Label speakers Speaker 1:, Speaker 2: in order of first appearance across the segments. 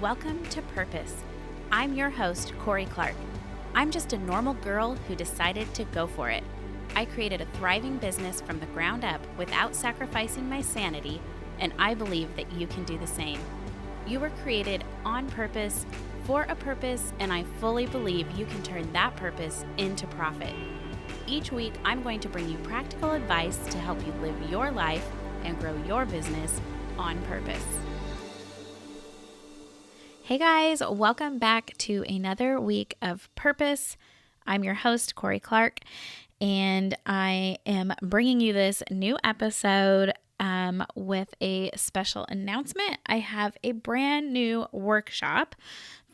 Speaker 1: Welcome to Purpose. I'm your host, Corie Clark. I'm just a normal girl who decided to go for it. I created a thriving business from the ground up without sacrificing my sanity, and I believe that you can do the same. You were created on purpose, for a purpose, and I fully believe you can turn that purpose into profit. Each week, I'm going to bring you practical advice to help you live your life and grow your business on purpose. Hey guys, welcome back to another week of Purpose. I'm your host, Corie Clark, and I am bringing you this new episode with a special announcement. I have a brand new workshop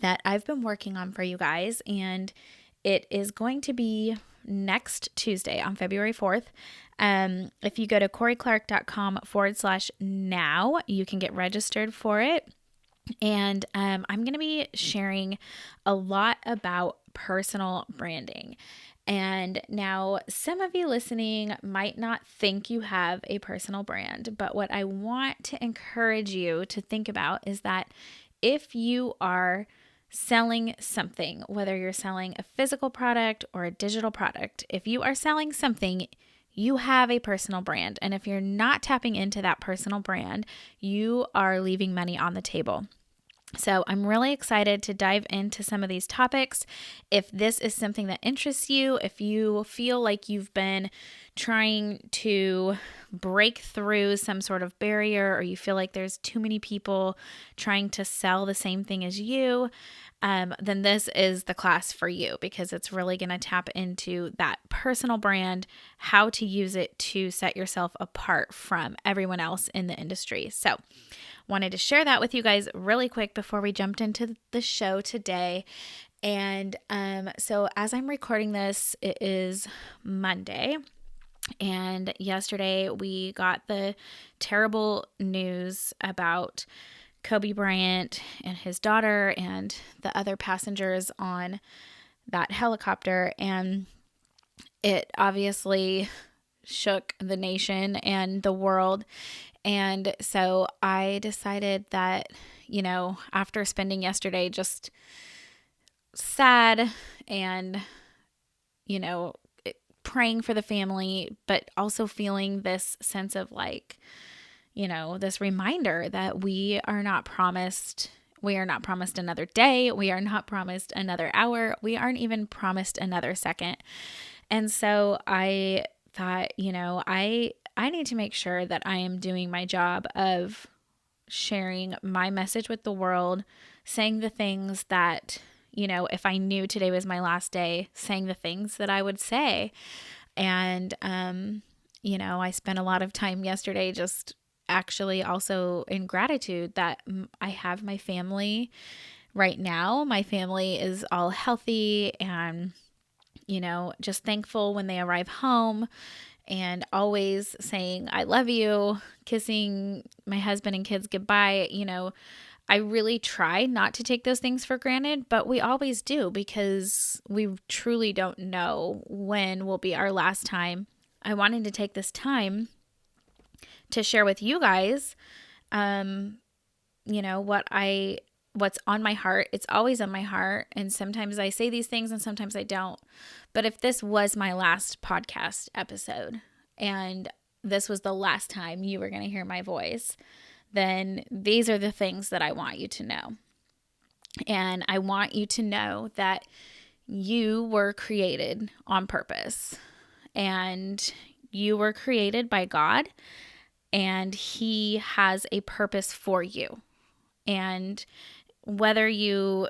Speaker 1: that I've been working on for you guys, and it is going to be next Tuesday on February 4th. If you go to corieclark.com/now, you can get registered for it. And I'm going to be sharing a lot about personal branding. And now some of you listening might not think you have a personal brand, but what I want to encourage you to think about is that if you are selling something, whether you're selling a physical product or a digital product, if you are selling something, you have a personal brand. And if you're not tapping into that personal brand, you are leaving money on the table. So I'm really excited to dive into some of these topics. If this is something that interests you, if you feel like you've been trying to break through some sort of barrier, or you feel like there's too many people trying to sell the same thing as you, then this is the class for you, because it's really going to tap into that personal brand, how to use it to set yourself apart from everyone else in the industry. So wanted to share that with you guys really quick before we jumped into the show today. And so as I'm recording this, it is Monday. And yesterday we got the terrible news about Kobe Bryant and his daughter and the other passengers on that helicopter. And it obviously shook the nation and the world. And so I decided that, after spending yesterday just sad and, praying for the family, but also feeling this sense of this reminder that we are not promised another day. We are not promised another hour. We aren't even promised another second. And so I thought, I need to make sure that I am doing my job of sharing my message with the world, saying the things that, if I knew today was my last day, saying the things that I would say. And, I spent a lot of time yesterday just actually also in gratitude that I have my family right now. My family is all healthy and, just thankful when they arrive home. And always saying, I love you, kissing my husband and kids goodbye. I really try not to take those things for granted, but we always do, because we truly don't know when will be our last time. I wanted to take this time to share with you guys, what's on my heart. It's always on my heart. And sometimes I say these things and sometimes I don't. But if this was my last podcast episode and this was the last time you were going to hear my voice, then these are the things that I want you to know. And I want you to know that you were created on purpose, and you were created by God, and He has a purpose for you. And whether you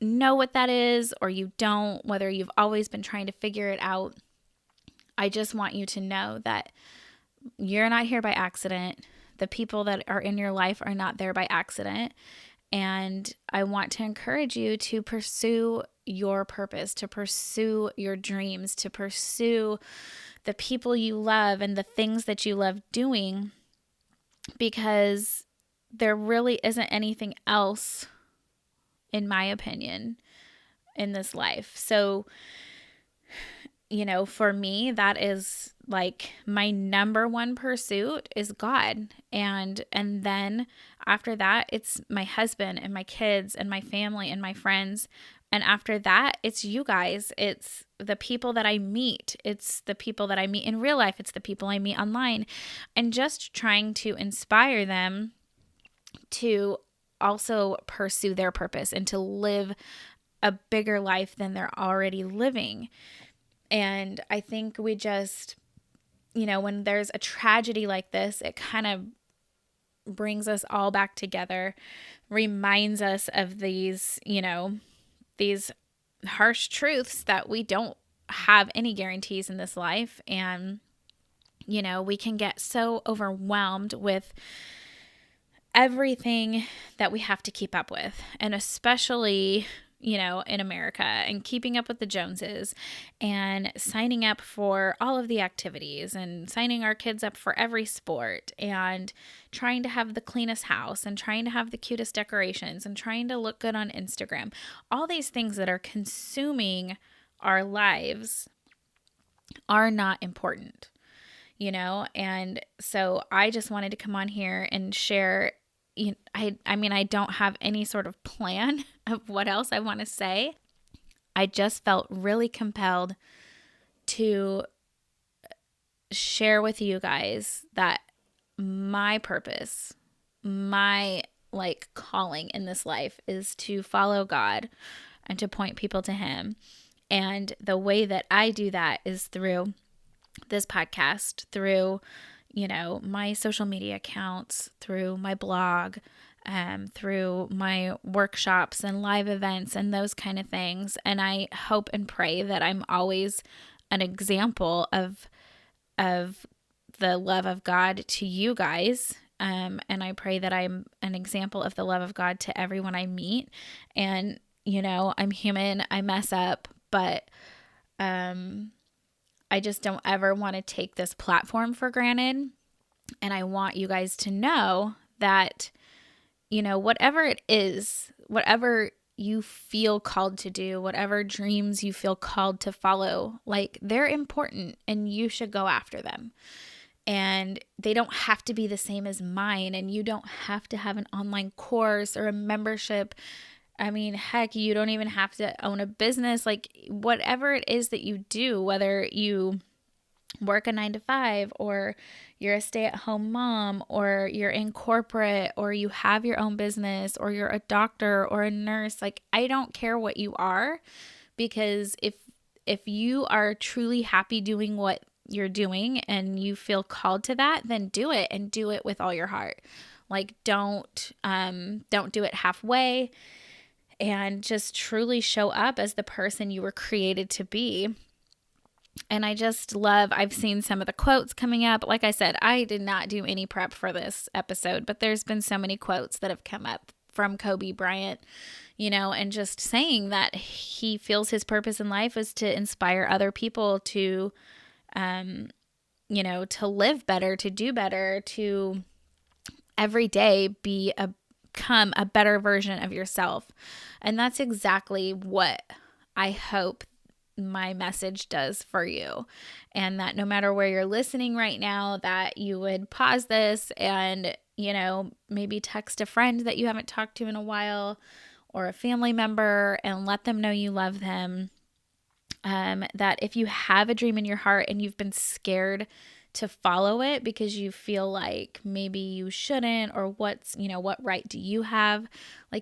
Speaker 1: know what that is or you don't, whether you've always been trying to figure it out, I just want you to know that you're not here by accident. The people that are in your life are not there by accident. And I want to encourage you to pursue your purpose, to pursue your dreams, to pursue the people you love and the things that you love doing, because there really isn't anything else, in my opinion, in this life. So, for me, that is like my number one pursuit is God. And then after that, it's my husband and my kids and my family and my friends. And after that, it's you guys. It's the people that I meet. It's the people that I meet in real life. It's the people I meet online. And just trying to inspire them to also pursue their purpose and to live a bigger life than they're already living. And I think we just, when there's a tragedy like this, it kind of brings us all back together, reminds us of these harsh truths that we don't have any guarantees in this life. And, we can get so overwhelmed with everything that we have to keep up with. And especially, in America, and keeping up with the Joneses and signing up for all of the activities and signing our kids up for every sport and trying to have the cleanest house and trying to have the cutest decorations and trying to look good on Instagram. All these things that are consuming our lives are not important, And so I just wanted to come on here and share. I mean, I don't have any sort of plan of what else I want to say. I just felt really compelled to share with you guys that my purpose, my calling in this life is to follow God and to point people to Him. And the way that I do that is through this podcast, through my social media accounts, through my blog, through my workshops and live events and those kind of things. And I hope and pray that I'm always an example of the love of God to you guys. And I pray that I'm an example of the love of God to everyone I meet. And, I'm human, I mess up, but I just don't ever want to take this platform for granted. And I want you guys to know that, whatever it is, whatever you feel called to do, whatever dreams you feel called to follow, they're important and you should go after them. And they don't have to be the same as mine. And you don't have to have an online course or a membership. I mean, heck, you don't even have to own a business. Whatever it is that you do, whether you work a 9 to 5 or you're a stay-at-home mom or you're in corporate or you have your own business or you're a doctor or a nurse, I don't care what you are, because if you are truly happy doing what you're doing and you feel called to that, then do it, and do it with all your heart. Don't do it halfway, and just truly show up as the person you were created to be. And I just I've seen some of the quotes coming up. Like I said, I did not do any prep for this episode, but there's been so many quotes that have come up from Kobe Bryant, and just saying that he feels his purpose in life is to inspire other people to, to live better, to do better, to every day become a better version of yourself. And that's exactly what I hope my message does for you. And that no matter where you're listening right now, that you would pause this and, maybe text a friend that you haven't talked to in a while, or a family member, and let them know you love them. That if you have a dream in your heart and you've been scared to follow it because you feel like maybe you shouldn't, or what right do you have?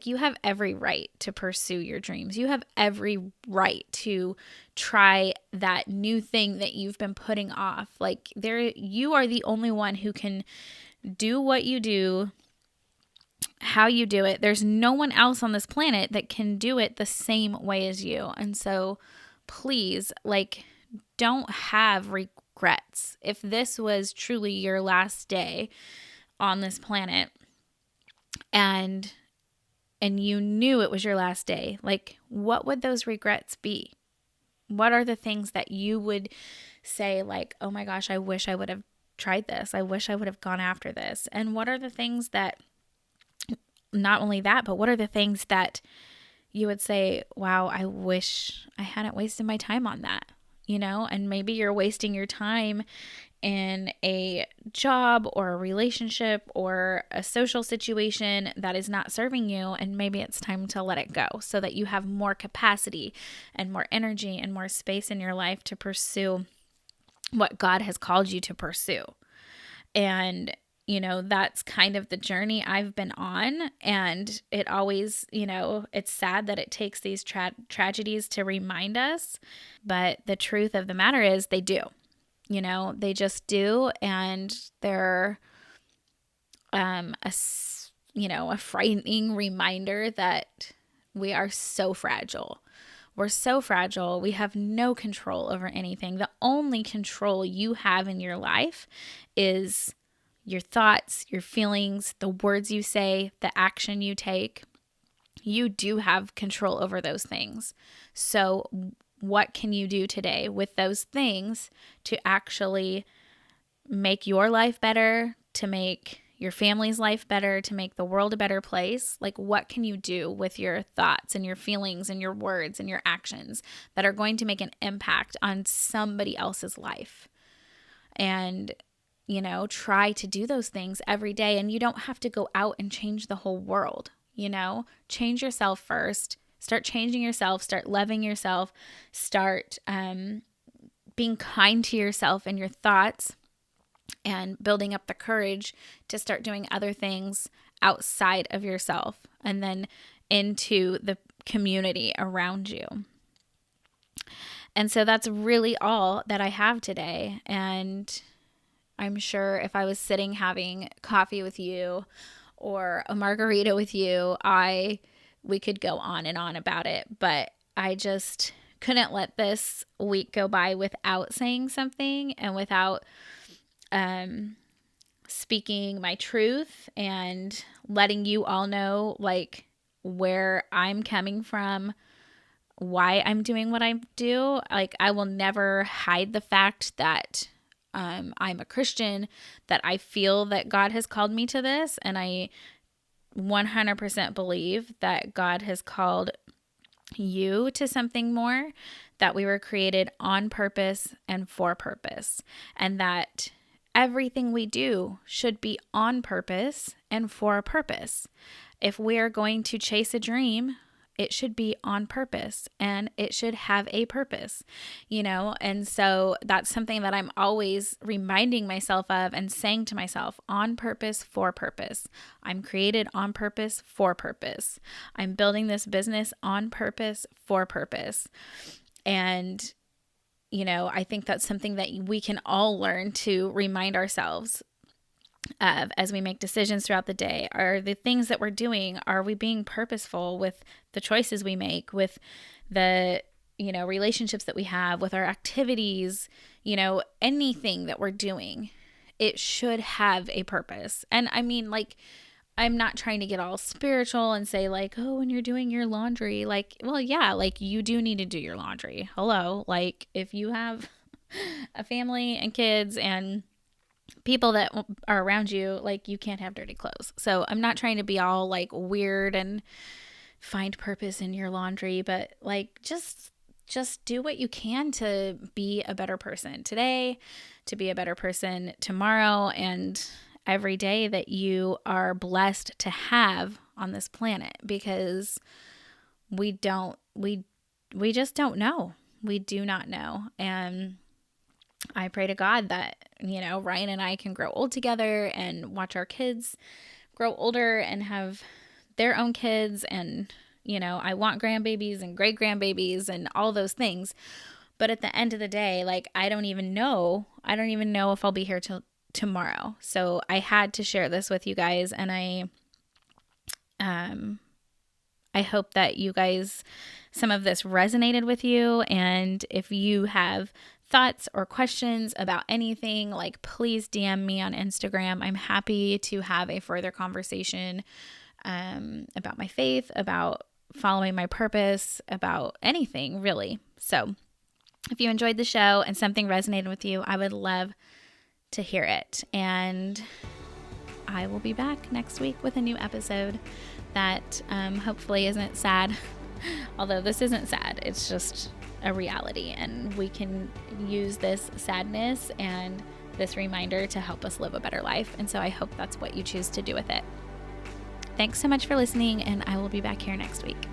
Speaker 1: You have every right to pursue your dreams. You have every right to try that new thing that you've been putting off. You are the only one who can do what you do, how you do it. There's no one else on this planet that can do it the same way as you. And so please, don't have regrets. If this was truly your last day on this planet and you knew it was your last day, what would those regrets be? What are the things that you would say, oh my gosh, I wish I would have tried this. I wish I would have gone after this. And what are the things that, not only that, but what are the things that you would say, wow, I wish I hadn't wasted my time on that? and maybe you're wasting your time in a job or a relationship or a social situation that is not serving you, and maybe it's time to let it go so that you have more capacity and more energy and more space in your life to pursue what God has called you to pursue. And that's kind of the journey I've been on. And it always, it's sad that it takes these tragedies to remind us. But the truth of the matter is they do. They just do. And they're a frightening reminder that we are so fragile. We're so fragile. We have no control over anything. The only control you have in your life is your thoughts, your feelings, the words you say, the action you take. You do have control over those things. So what can you do today with those things to actually make your life better, to make your family's life better, to make the world a better place? Like, what can you do with your thoughts and your feelings and your words and your actions that are going to make an impact on somebody else's life? And, try to do those things every day. And you don't have to go out and change the whole world, change yourself first. Start changing yourself, start loving yourself, start being kind to yourself and your thoughts, and building up the courage to start doing other things outside of yourself and then into the community around you. And so that's really all that I have today. And I'm sure if I was sitting having coffee with you or a margarita with you, we could go on and on about it. But I just couldn't let this week go by without saying something and without speaking my truth and letting you all know like where I'm coming from, why I'm doing what I do. Like, I will never hide the fact that I'm a Christian, that I feel that God has called me to this, and I 100% believe that God has called you to something more, that we were created on purpose and for purpose, and that everything we do should be on purpose and for a purpose. If we are going to chase a dream, it should be on purpose and it should have a purpose, and so that's something that I'm always reminding myself of and saying to myself: on purpose, for purpose. I'm created on purpose, for purpose. I'm building this business on purpose, for purpose. And I think that's something that we can all learn to remind ourselves of as we make decisions throughout the day. Are the things that we're doing, are we being purposeful with the choices we make, with the, relationships that we have, with our activities, anything that we're doing? It should have a purpose. And I mean, like, I'm not trying to get all spiritual and say like, oh, when you're doing your laundry, like, well, yeah, like you do need to do your laundry. Hello. Like, if you have a family and kids and people that are around you, like, you can't have dirty clothes. So I'm not trying to be all like weird and find purpose in your laundry, but like, just do what you can to be a better person today, to be a better person tomorrow, and every day that you are blessed to have on this planet, because we just don't know. We do not know. And I pray to God that, Ryan and I can grow old together and watch our kids grow older and have their own kids. And, I want grandbabies and great grandbabies and all those things. But at the end of the day, like, I don't even know if I'll be here till tomorrow. So I had to share this with you guys, and I hope that you guys, some of this resonated with you. And if you have thoughts or questions about anything, like, please DM me on Instagram. I'm happy to have a further conversation about my faith, about following my purpose, about anything really. So if you enjoyed the show and something resonated with you, I would love to hear it. And I will be back next week with a new episode that hopefully isn't sad. Although this isn't sad. It's just a reality, and we can use this sadness and this reminder to help us live a better life. And so I hope that's what you choose to do with it. Thanks so much for listening, and I will be back here next week.